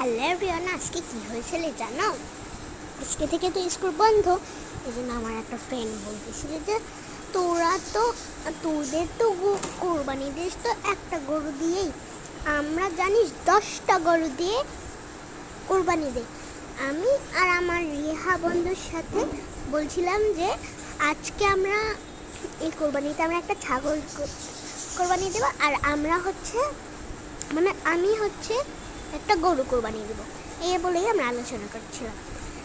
Hello everyone, আজকে কি হয়েছিল জানো? আজকে থেকে তো স্কুল বন্ধ। এই জন্য আমার একটা ফ্রেন্ড বলতেছিল যে তোদের তো কোরবানি দিস তো একটা গরু দিয়েই, আমরা জানিস 10টা গরু দিয়ে কোরবানি দিই। আমি আর আমার রিহা বন্ধুর সাথে বলছিলাম যে আজকে আমরা এই কোরবানিতে আমরা একটা ছাগল কোরবানি দেবো, আর আমি হচ্ছে একটা গরু কোরবানি দেবো, এই বলেই আমরা আলোচনা করছিলাম।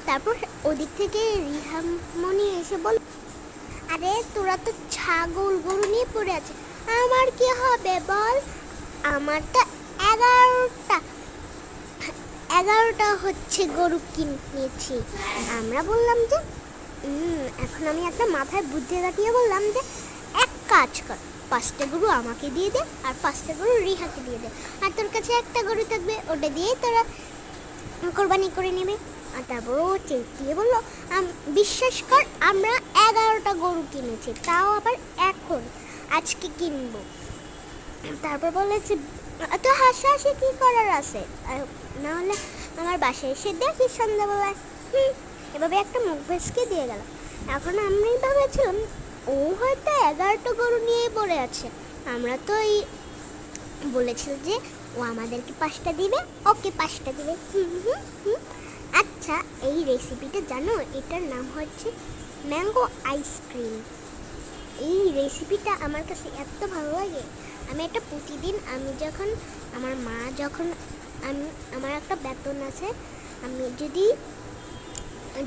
তারপর ওদিক থেকে রিহামণি এসে বল, আরে তোরা তো ছাগল গরু নিয়ে পড়ে আছে, আমার কি হবে বল? আমার তো 11টা হচ্ছে গরু কিনেছি। আমরা বললাম যে এখন আমি একটা মাথায় বুদ্ধি কাটিয়ে বললাম যে এক কাজ কর, 5টা গরু আমাকে দিয়ে দে আর 5টা গরু রিহাকে দিয়ে দে, আর তোর কাছে একটা গরু থাকবে, ওটা দিয়েই তোরা কোরবানি করে নেবে। আর তারপর ও চেঁচিয়ে বললো, বিশ্বাস কর আমরা 11টা গরু কিনেছি, তাও আবার আজকে কিনবো। তারপর বলেছে তো হাসাহাসি কি করার আছে, না হলে আমার বাসায় এসে দেখি সন্ধ্যাবেলায়। এভাবে একটা মুখ ভেসকে দিয়ে গেল। এখন আমি ভেবেছিলাম ও হয়তো 11টা গরু নিয়ে পড়ে আছে। আমরা তো এই বলেছিল যে ও আমাদেরকে 5টা দিবে, ওকে 5টা দিবে। আচ্ছা, এই রেসিপিটা জানো? এটার নাম হচ্ছে ম্যাঙ্গো আইসক্রিম। এই রেসিপিটা আমার কাছে এত ভালো লাগে, আমি এটা প্রতিদিন আমার একটা বেতন আছে, আমি যদি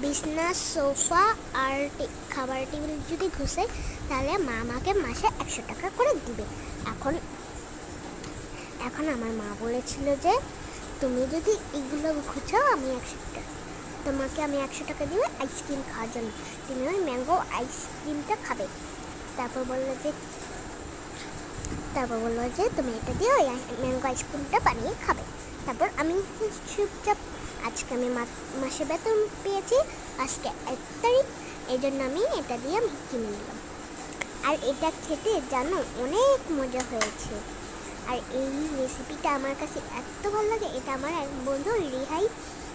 বিছনা সোফা আর খাবার টেবিল যদি ঘুষাই, তাহলে মা আমাকে মাসে 100 টাকা করে দিবে। এখন আমার মা বলেছিল যে তুমি যদি এগুলো ঘুচাও তোমাকে আমি 100 টাকা দিব আইসক্রিম খাওয়ার জন্য, তুমি ওই ম্যাঙ্গো আইসক্রিমটা খাবে। তারপর বললো যে তুমি এটা দিয়ে ওই ম্যাঙ্গো আইসক্রিমটা বানিয়ে খাবে। তারপর আমি চুপচাপ, আজকে আমি মাসে বেতন পেয়েছি, আজকে 1 তারিখ, এই জন্য আমি এটা দিয়ে কিনে নিলাম। আর এটা খেতে জানো অনেক মজা হয়েছে। আর এই রেসিপিটা আমার কাছে এত ভালো লাগে, এটা আমার এক বন্ধু রিহাই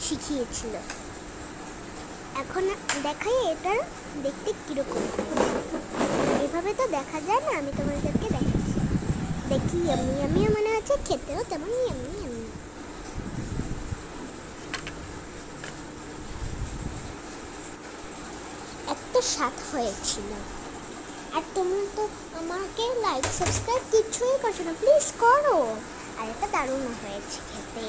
শিখিয়েছিল। এখন দেখাই এটা দেখতে কিরকম, এভাবে তো দেখা যায় না, আমি তোমাদেরকে দেখাচ্ছি। দেখি ইয়াম্মি মনে হচ্ছে, খেতেও তেমন ইয়াম্মি। এত স্বাদ হয়েছিল। আর তোমরা তো আমাকে লাইক সাবস্ক্রাইব কিছুই করছো না, প্লিজ করো। আর এটা দারুণ হয়েছে খেতে।